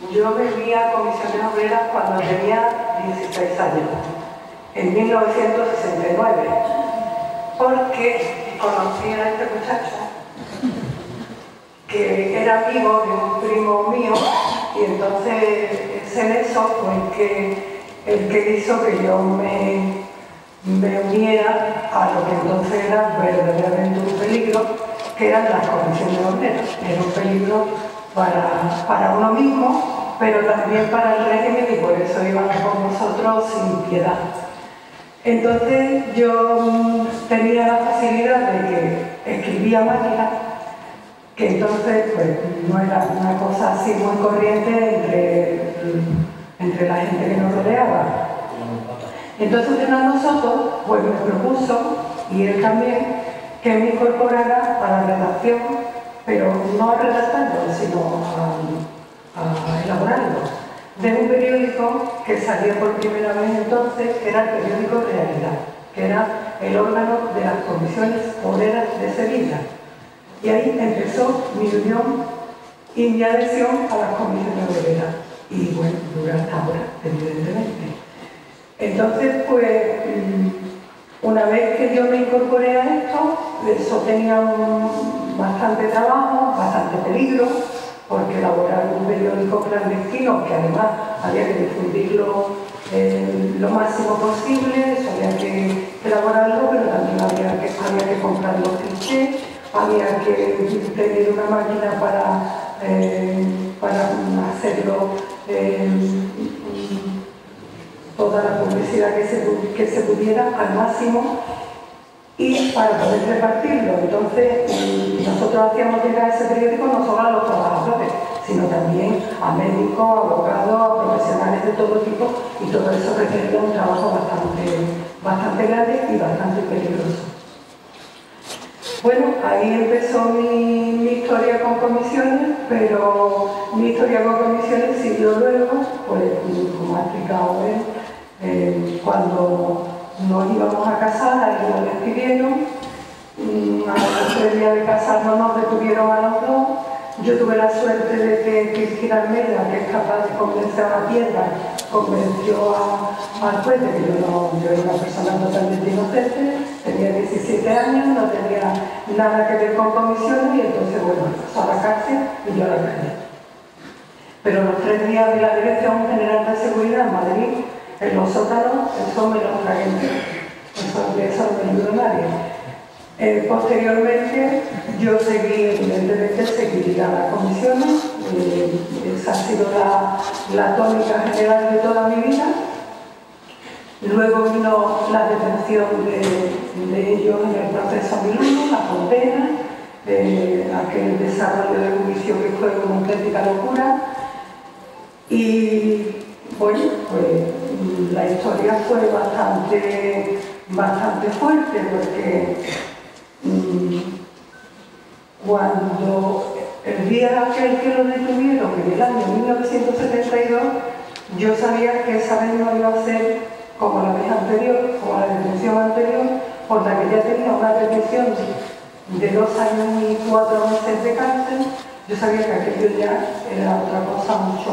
Yo venía a Comisiones Obreras cuando tenía 16 años, en 1969, porque conocí a este muchacho que era amigo de un primo mío, y entonces ese nexo fue el que hizo que yo me uniera a lo que entonces era verdaderamente un peligro, que eran las comisiones obreras. Era un peligro para uno mismo, pero también para el régimen, y por eso iban con nosotros sin piedad. Entonces yo tenía la facilidad de que escribía máquina, que entonces pues no era una cosa así muy corriente entre la gente que nos rodeaba. Entonces uno de nosotros pues me propuso, y él también, que me incorporara a la redacción, pero no a redactarlo, sino a elaborarlo, de un periódico que salía por primera vez entonces, que era el periódico Realidad, que era el órgano de las comisiones obreras de Sevilla. Y ahí empezó mi unión y mi adhesión a las comisiones obreras. Y bueno, dura hasta ahora, evidentemente. Entonces, pues, una vez que yo me incorporé a esto, eso tenía bastante trabajo, bastante peligro, porque elaborar un periódico clandestino, que además había que difundirlo lo máximo posible, eso había que elaborarlo, pero también había que comprar los clichés, había que tener una máquina para hacerlo, toda la publicidad que se pudiera al máximo, y para poder repartirlo. Entonces nosotros hacíamos llegar ese periódico no solo a los trabajadores, sino también a médicos, a abogados, a profesionales de todo tipo, y todo eso requería un trabajo bastante grande y bastante peligroso. Bueno, ahí empezó mi historia con comisiones, pero mi historia con comisiones siguió luego, pues como ha explicado él, cuando nos íbamos a casar, ahí nos despidieron, a los 3 días de casarnos nos detuvieron a los dos. Yo tuve la suerte de que Cristina Almeida, que es capaz de convencer a la piedra, convenció al juez de que yo era una persona totalmente inocente, tenía 17 años, no tenía nada que ver con comisiones, y entonces, bueno, pasó a la cárcel y yo a la calle. Pero los 3 días de la Dirección General de Seguridad en Madrid, en los sótanos, eso me lo tragué entero. Eso no me ayudó a nadie. Posteriormente, yo evidentemente seguí a las comisiones. Esa ha sido la tónica general de toda mi vida. Luego vino la detención de ellos en el proceso 2001, la condena, aquel desarrollo de juicio que fue una auténtica locura. Y bueno, pues la historia fue bastante fuerte, porque cuando el día aquel que lo detuvieron, en el año 1972, yo sabía que esa vez no iba a ser como la vez anterior, como la detención anterior, por la que ya tenía una detención de 2 años y 4 meses de cárcel. Yo sabía que aquello ya era otra cosa mucho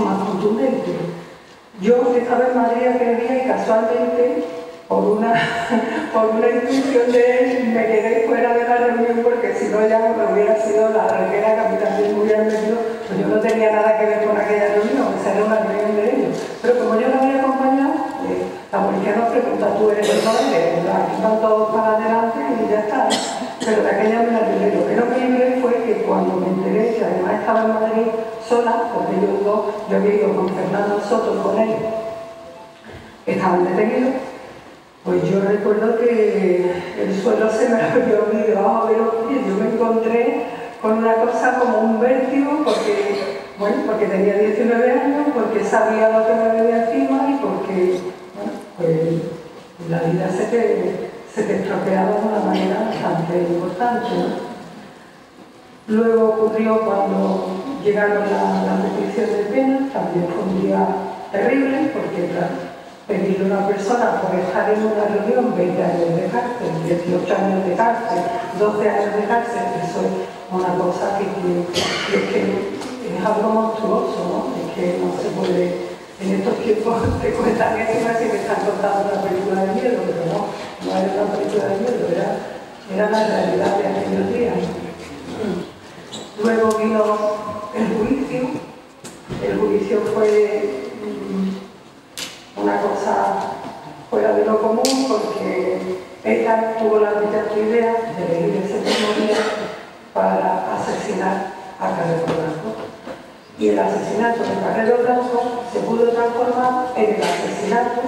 más contundente. Yo estaba en Madrid aquel día y casualmente, por una instrucción de él, me quedé fuera de la reunión, porque si no ya me hubiera sido la reguera que a mí también me hubieran metido, pues yo no tenía nada que ver con aquella reunión, esa era una reunión de ellos. Pero como yo lo había acompañado, la policía nos pregunta, ¿tú eres el padre? Aquí están todos para adelante y ya está. Pero de aquella me la libré. Lo que no me libré fue que cuando me enteré que además estaba en Madrid sola, porque ellos dos, yo había ido con Fernando Soto, con él, estaban detenidos, pues yo recuerdo que el suelo se me abrió debajo de los pies. Yo me encontré con una cosa como un vértigo, porque tenía 19 años, porque sabía lo que me venía encima, y porque, bueno, pues la vida se te estropeaba de una manera bastante importante, ¿no? Luego ocurrió cuando llegaron las peticiones de pena, también fue un día terrible, porque claro, pedirle a una persona por estar en una reunión 20 años de cárcel, 18 años de cárcel, 12 años de cárcel, eso es una cosa que es algo monstruoso, ¿no? Es que no se puede, en estos tiempos te cuentan eso y parece que están contando una película de miedo, pero no era una película de miedo, era la realidad de aquellos días. Luego vino el juicio. El juicio fue una cosa fuera de lo común porque ETA tuvo la brillante idea de venir ese mismo día para asesinar a Carrero Blanco. Y el asesinato de Carrero Blanco se pudo transformar en el asesinato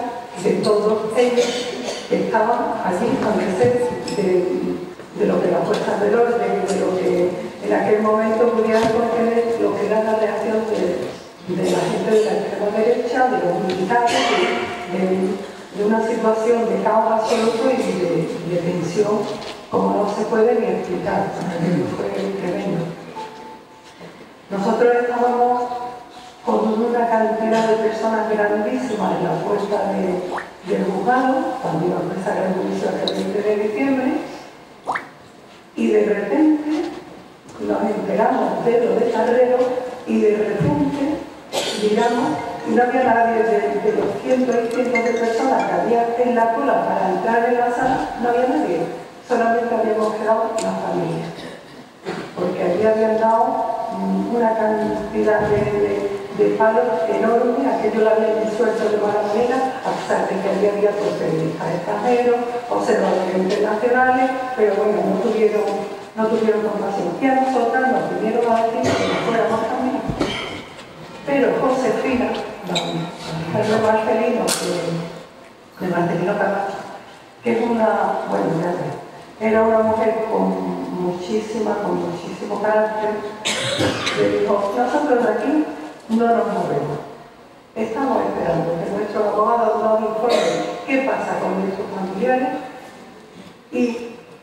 de todos ellos que estaban allí a merced de lo que las fuerzas del orden, de lo que en aquel momento pudieran contener lo que era la reacción de la gente de la extrema derecha, de los militares, de una situación de caos absoluto y de tensión como no se puede ni explicar, fue tremendo. Nosotros estábamos con una cantidad de personas grandísimas en la puerta del juzgado, cuando iba a empezar el juicio el 20 de diciembre, y de repente nos enteramos de lo de Carrero y de repente miramos y no había nadie de los cientos y cientos de personas que había en la cola para entrar en la sala, no había nadie, solamente habíamos quedado las familias, porque allí habían dado una cantidad de palos enormes, aquello lo habían disuelto de mala manera, a pesar de que allí había periodistas extranjeros, observadores internacionales, pero bueno, no tuvieron compasión. Y a nosotras nos vinieron a decir que no fuéramos también. Pero Josefina, la mujer de Marcelino Camacho, que es una, bueno, era una mujer con muchísimo carácter, le dijo, nosotros de aquí no nos movemos. Estamos esperando que nuestros abogados nos informen qué pasa con nuestros familiares y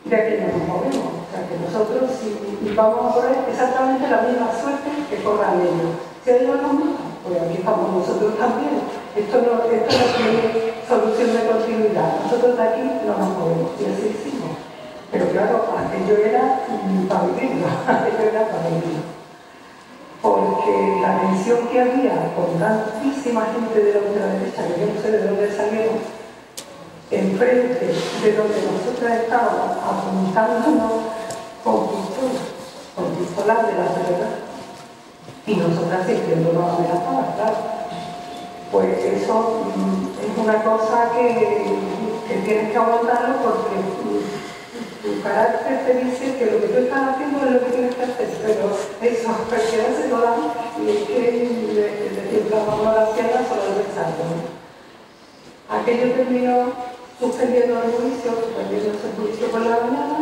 de aquí no nos movemos. O sea que nosotros si vamos a correr exactamente la misma suerte que corran ellos. Si ellos nos matan, pues aquí estamos nosotros también. Esto no tiene solución de continuidad. Nosotros de aquí no nos movemos. Y así hicimos. Pero claro, aquello era para vivirlo. Porque la tensión que había con tantísima gente de la ultraderecha, que yo no sé de dónde salieron, enfrente de donde nosotros estábamos apuntándonos con pistolas de la verdad, y nosotras sintiéndonos amenazadas, claro. Pues eso es una cosa que tienes que aguantarlo porque tu carácter te dice que lo que tú estás haciendo es lo que tienes que hacer, pero eso, cualquiera se lo da y es que le tiemblan a las piernas solo de pensarlo, ¿no? Aquello terminó suspendiendo el juicio, suspendiéndose el juicio por la mañana,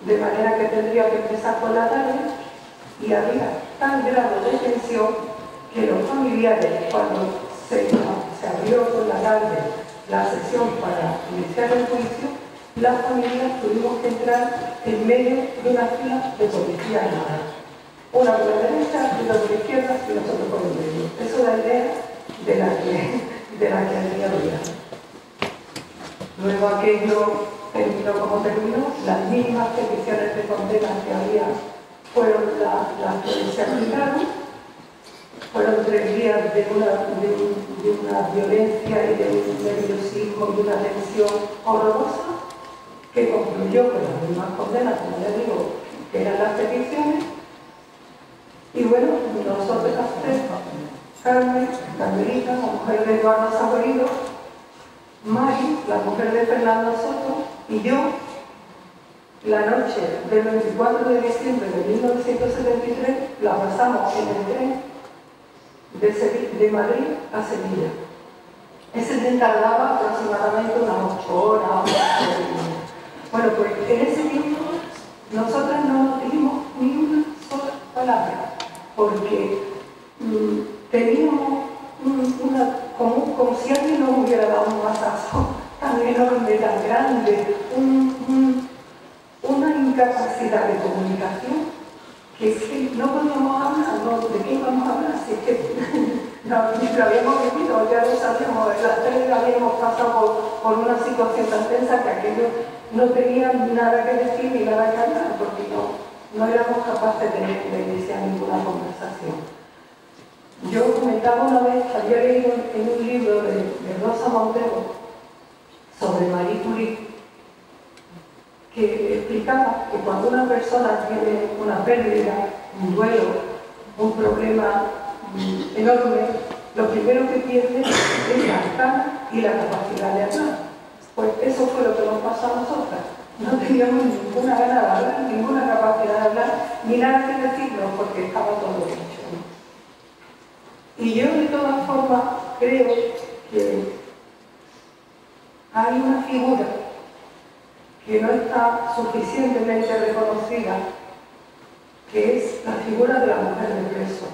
de manera que tendría que empezar por la tarde, y había tal grado de tensión que los familiares, cuando se abrió por la tarde la sesión para iniciar el juicio, las familias tuvimos que entrar en medio de una fila de policías armadas. Una por la derecha y otra por la izquierda y nosotros por el medio. Eso es la idea de la que había. Luego aquello terminó como terminó, las mismas peticiones de condena que había fueron las que se aplicaron. Fueron 3 días de una violencia y de un nerviosismo y una tensión horrorosa, que concluyó con las mismas condenas, como les digo, que eran las peticiones. Y bueno, nosotros las tres, Carmelita, la mujer de Eduardo Saborido, Mari, la mujer de Fernando Soto, y yo, la noche del 24 de diciembre de 1973, la pasamos en el tren de Madrid a Sevilla. Ese tren tardaba aproximadamente unas 8 horas. Bueno, pues en ese tiempo nosotras no nos dijimos ni una sola palabra, porque teníamos como si alguien nos hubiera dado un mazazo tan enorme, tan grande, una incapacidad de comunicación que no podíamos hablar, ¿no? ¿De qué íbamos a hablar? Si es que ni lo habíamos vivido, ya lo sabíamos, las tres habíamos pasado por una situación tan tensa que aquello no tenía nada que decir ni nada que hablar, porque no éramos capaces de iniciar ninguna conversación. Yo comentaba una vez que había leído en un libro de Rosa Montero sobre Marie Curie, que explicaba que cuando una persona tiene una pérdida, un duelo, un problema enorme, lo primero que pierde es la alta y la capacidad de hablar. Pues eso fue lo que nos pasó a nosotras. No teníamos ninguna gana de hablar, ninguna capacidad de hablar, ni nada que decirnos, porque estaba todo hecho, ¿no? Y yo de todas formas creo que hay una figura que no está suficientemente reconocida, que es la figura de la mujer de preso.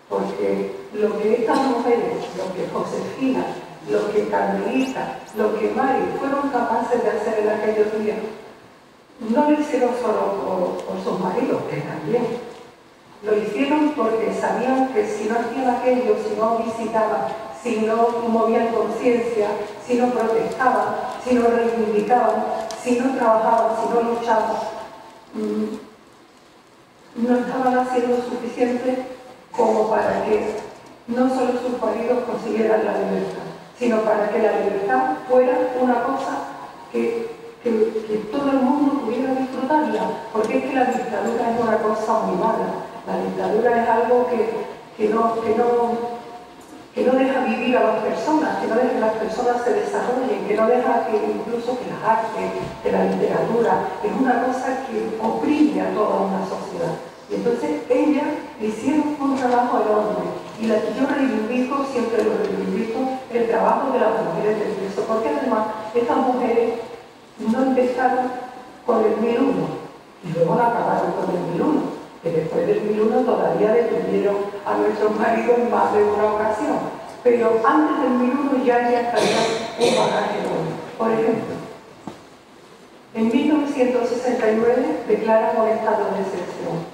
Porque lo que estas mujeres, lo que Josefina, lo que Carmelita, lo que Mari fueron capaces de hacer en aquellos días, no lo hicieron solo por sus maridos, que también. Lo hicieron porque sabían que si no hacían aquello, si no visitaban, si no movían conciencia, si no protestaban, si no reivindicaban, si no trabajaban, si no luchaban, no estaban haciendo suficiente como para que no solo sus maridos consiguieran la libertad, sino para que la libertad fuera una cosa que todo el mundo pudiera disfrutarla, porque es que la dictadura es una cosa muy mala. La dictadura es algo que no deja vivir a las personas, que no deja que las personas se desarrollen, que no deja que incluso que las artes, que la literatura, es una cosa que oprime a toda una sociedad. Y entonces ellas hicieron un trabajo enorme. Y yo reivindico, siempre lo reivindico, el trabajo de las mujeres del preso, porque además estas mujeres no empezaron con el 1001 y luego no acabaron con el 1001, que después del 1001 todavía detuvieron a nuestros maridos en más de una ocasión. Pero antes del 1001 ya traían un bagaje enorme. Por ejemplo, en 1969 declaran un estado de excepción,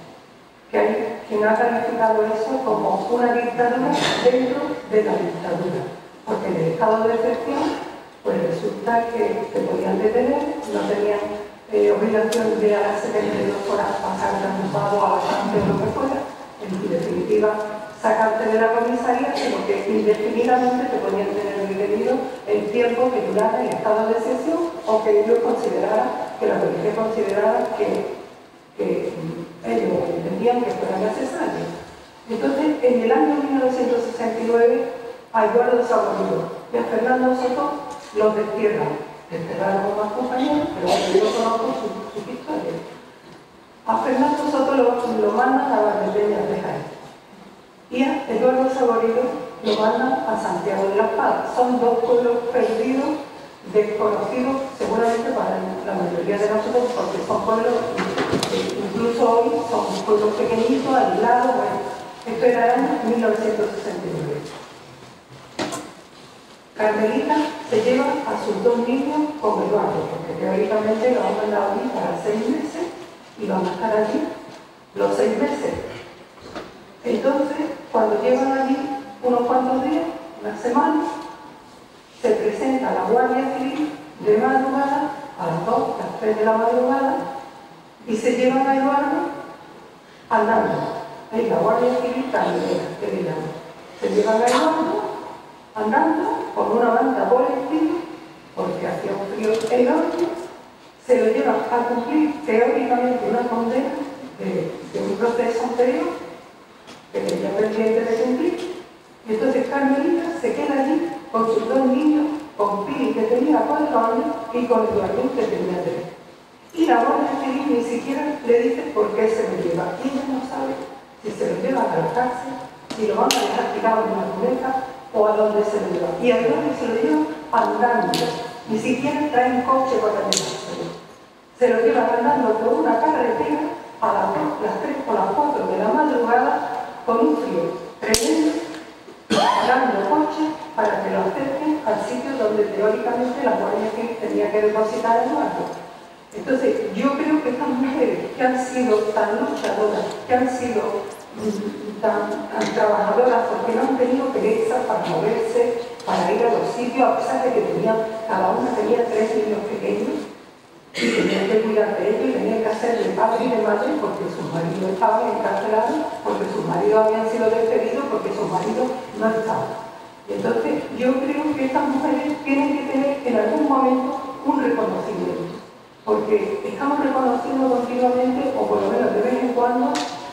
que hay quien ha calificado eso como una dictadura dentro de la dictadura, porque en el estado de excepción pues resulta que te podían detener, no tenían obligación de a las 72 horas pasar transmutado a la cárcel o lo que fuera, en definitiva sacarte de la comisaría, sino que indefinidamente te podían tener detenido el tiempo que durara el estado de excepción o que ellos consideraran, que la policía considerara que ellos entendían que fuera necesario. Entonces, en el año 1969, a Eduardo Saborido y a Fernando Soto los destierran. Desterraron a más compañeros, pero yo conozco su historia. A Fernando Soto lo mandan a Valdepeñas de Jaén. Y a Eduardo Saborido lo mandan a Santiago de la Paz. Son dos pueblos perdidos, desconocidos, seguramente para la mayoría de nosotros, porque son pueblos incluso hoy son pueblos pequeñitos, aislados. Bueno, esto era el año 1969. Carmelita se lleva a sus dos niños con Eduardo, porque teóricamente lo han mandado allí para 6 meses y van a estar allí los 6 meses. Entonces, cuando llegan allí unos cuantos días, una semana, se presenta la Guardia Civil de madrugada, a las 2, las 3 de la madrugada, y se llevan a Eduardo andando. Es la Guardia Civil caminera, que le llaman. Se llevan a Eduardo andando con una manta por encima, porque hacía un frío enorme, se lo llevan a cumplir teóricamente una condena de un proceso anterior que tenía pendiente de cumplir. Y entonces Carmelita se queda allí con sus dos niños, con Pili, que tenía 4 años, y con Eduardo, que tenía 3. Y la Guardia Civil ni siquiera le dice por qué se lo lleva. Y ella no sabe si se lo lleva a la cárcel, si lo van a dejar tirado en una cuneta o a dónde se lo lleva. Y a Eduardo se lo llevan andando. Ni siquiera traen coche para llevárselo. Se lo llevan andando por una carretera a las 3 o las 4 de la madrugada con un frío tremendo, parando coche para que lo acerquen al sitio donde teóricamente la Guardia Civil tenía que depositar a Eduardo. Entonces, yo creo que estas mujeres que han sido tan luchadoras, que han sido tan trabajadoras, porque no han tenido pereza para moverse, para ir a los sitios, a pesar de que cada una tenía 3 niños pequeños, y tenían que cuidar de ellos, y tenían que hacer de padre y de madre porque sus maridos estaban encarcelados, porque sus maridos habían sido despedidos, porque sus maridos no estaban. Entonces, yo creo que estas mujeres tienen que tener en algún momento un reconocimiento, porque estamos reconociendo continuamente, o por lo menos de vez en cuando,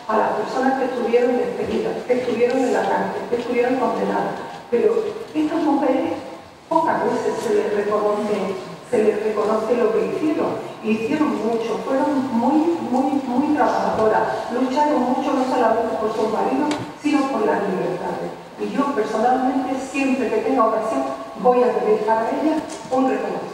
a las personas que estuvieron despedidas, que estuvieron en la cárcel, que estuvieron condenadas. Pero estas mujeres pocas veces se les reconoce lo que hicieron. Hicieron mucho, fueron muy trabajadoras, lucharon mucho no solamente por sus maridos, sino por las libertades. Y yo personalmente, siempre que tenga ocasión, voy a pedir para ellas un reconocimiento.